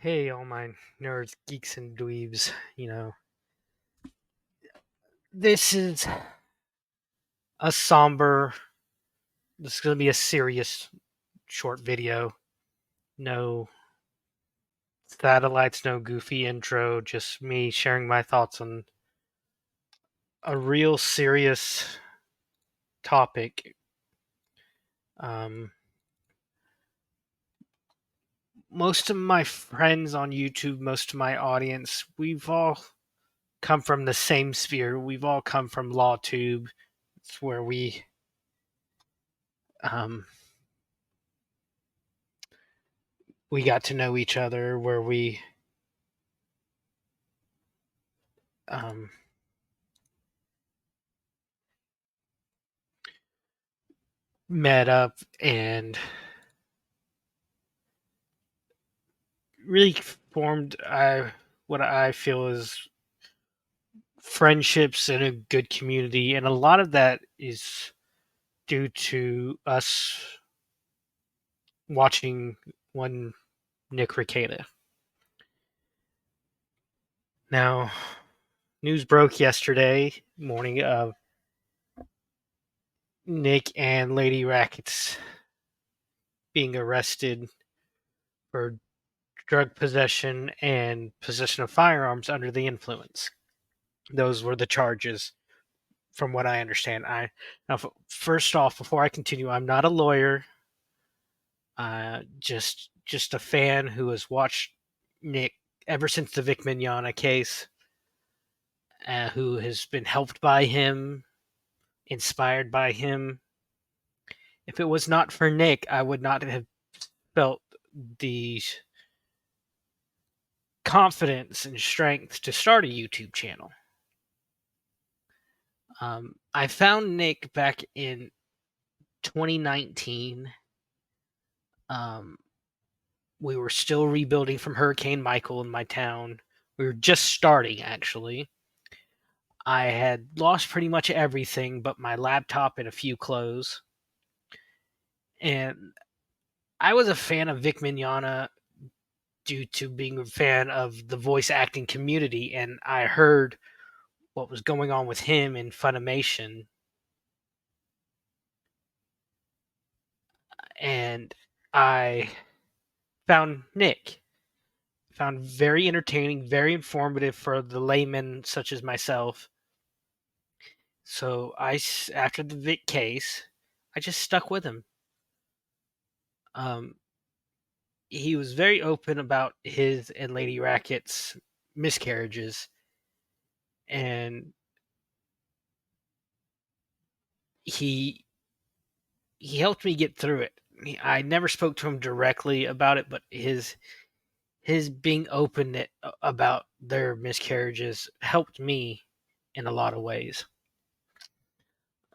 Hey, all my nerds, geeks, and dweebs. This is a somber, this is going to be a serious short video. No satellites, no goofy intro, just me sharing my thoughts on a real serious topic. Um, most of my friends on YouTube, most of my audience, we've all come from the same sphere. We've all come from LawTube. It's where um, we got to know each other, where we um, met up and really formed what I feel is friendships and a good community. And a lot of that is due to us watching one Nick Rekieta. Now, news broke yesterday morning of Nick and Lady Rackets being arrested for drug possession and possession of firearms under the influence. Those were the charges, from what I understand. First off, before I continue, I'm not a lawyer. Just a fan who has watched Nick ever since the Vic Mignogna case, who has been helped by him, inspired by him. If it was not for Nick, I would not have felt the confidence and strength to start a YouTube channel. I found Nick back in 2019. We were still rebuilding from Hurricane Michael in my town. We were just starting, actually. I had lost pretty much everything but my laptop and a few clothes. And I was a fan of Vic Mignogna due to being a fan of the voice acting community, and I heard what was going on with him in Funimation. And I found Nick. Found very entertaining, very informative for the layman such as myself. So after the Vic case, I just stuck with him. Um, he was very open about his and Lady Racket's miscarriages, and he helped me get through it. I never spoke to him directly about it, but his being open about their miscarriages helped me in a lot of ways.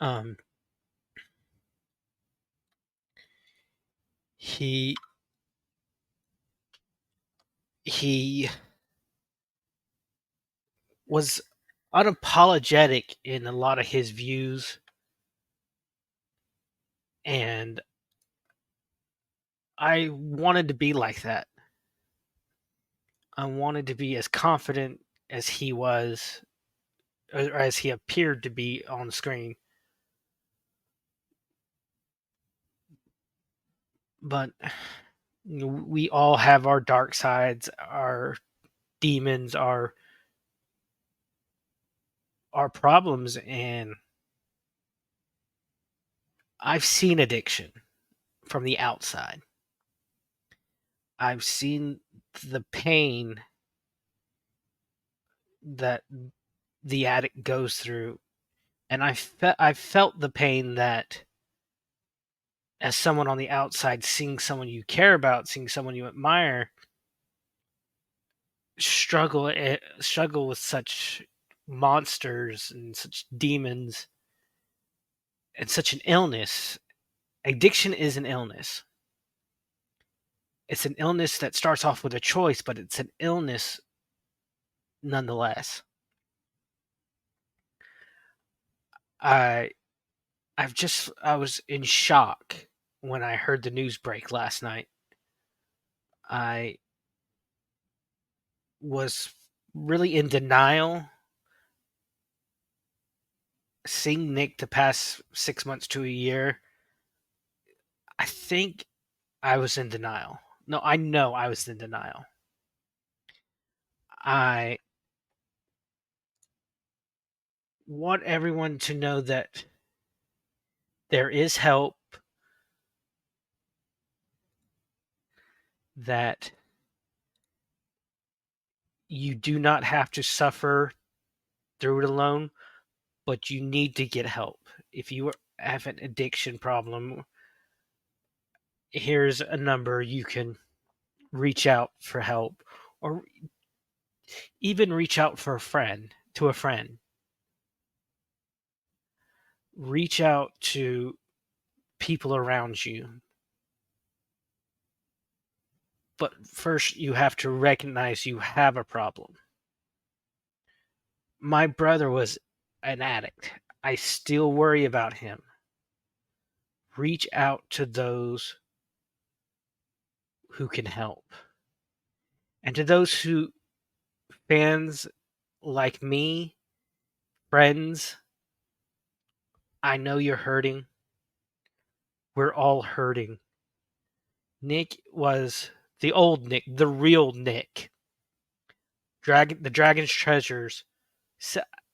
Um, he he was unapologetic in a lot of his views, and I wanted to be like that. I wanted to be as confident as he was, or as he appeared to be on screen. But we all have our dark sides, our demons, our problems, and I've seen addiction from the outside. I've seen the pain that the addict goes through, and I felt the pain that, as someone on the outside, seeing someone you care about, seeing someone you admire struggle with such monsters and such demons and such an illness. Addiction is an illness. It's an illness that starts off with a choice, but it's an illness nonetheless. I I was in shock when I heard the news break last night. I was really in denial. Seeing Nick the past 6 months to a year, I think I was in denial. No, I know I was in denial. I want everyone to know that there is help, that you do not have to suffer through it alone, but you need to get help. If you have an addiction problem, here's a number you can reach out for help, or even reach out for a friend, to a friend. Reach out to people around you. But first, you have to recognize you have a problem. My brother was an addict. I still worry about him. Reach out to those who can help. And to those who, fans like me, friends, I know you're hurting. We're all hurting. Nick was the old Nick, the real Nick. The Dragon's Treasures.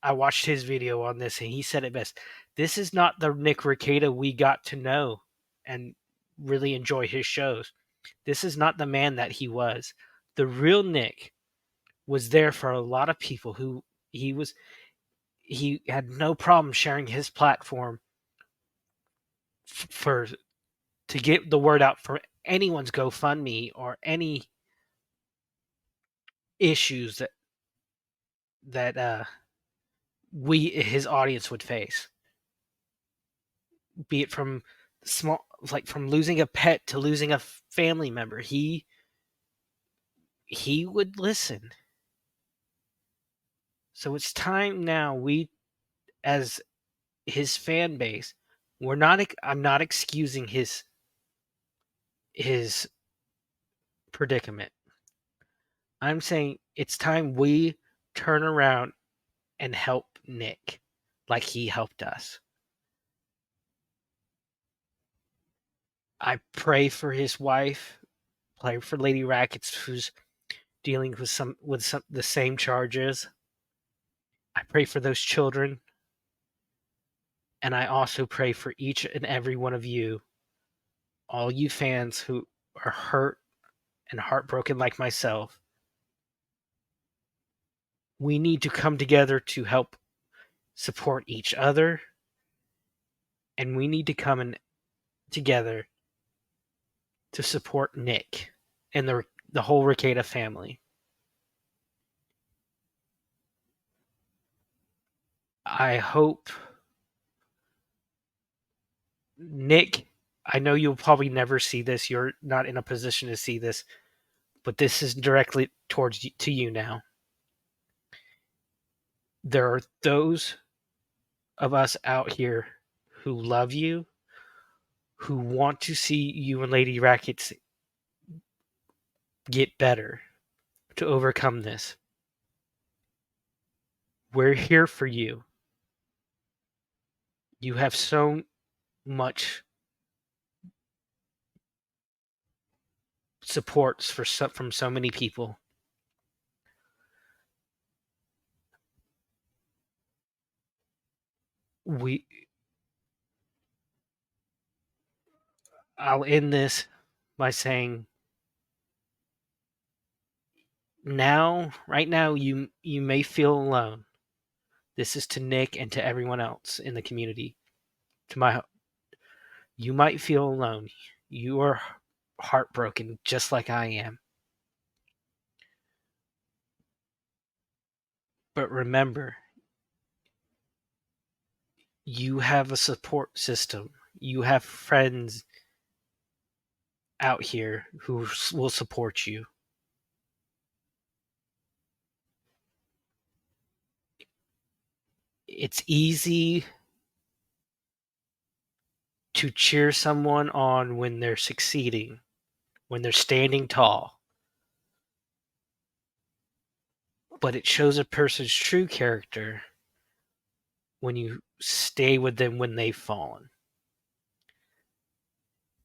I watched his video on this, and he said it best. This is not the Nick Rekieta we got to know and really enjoy his shows. This is not the man that he was. The real Nick was there for a lot of people who he had no problem sharing his platform for to get the word out for anyone's GoFundMe or any issues that his audience would face, be it from from losing a pet to losing a family member. He would listen. So it's time now, we, as his fan base, I'm not excusing his predicament. I'm saying it's time we turn around and help Nick like he helped us. I pray for his wife, pray for Lady Rackets, who's dealing with some the same charges. I pray for those children, and I also pray for each and every one of you, all you fans who are hurt and heartbroken like myself. We need to come together to help support each other, and we need to come in together to support Nick and the whole Rekieta family. I hope, Nick, I know you'll probably never see this. You're not in a position to see this, but this is directly to you now. There are those of us out here who love you, who want to see you and Lady Rackets get better, to overcome this. We're here for you. You have so much support from so many people. I'll end this by saying, right now, you may feel alone. This is to Nick and to everyone else in the community. You might feel alone. You are heartbroken just like I am. But remember, you have a support system. You have friends out here who will support you. It's easy to cheer someone on when they're succeeding, when they're standing tall. but it shows a person's true character when you stay with them when they've fallen.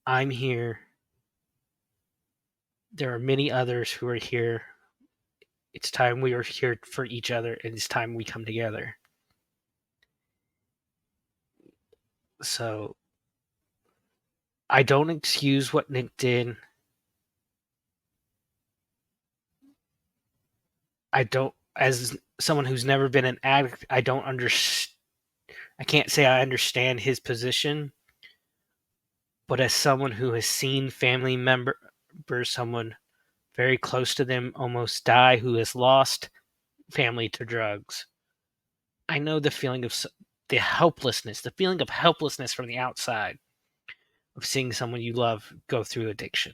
I'm here. There are many others who are here. It's time we are here for each other, and it's time we come together. So I don't excuse what Nick did. I don't, as someone who's never been an addict, I don't understand. I can't say I understand his position, but as someone who has seen family members, someone very close to them almost die, who has lost family to drugs, I know the feeling of the helplessness, the feeling of helplessness from the outside of seeing someone you love go through addiction.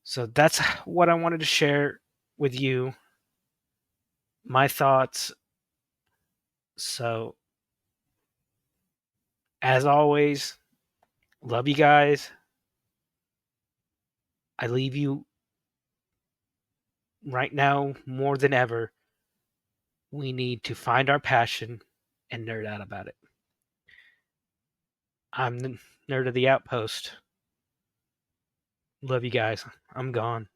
So that's what I wanted to share with you, my thoughts. So, as always, love you guys. I leave you right now more than ever. We need to find our passion and nerd out about it. I'm the nerd of the Outpost. Love you guys. I'm gone.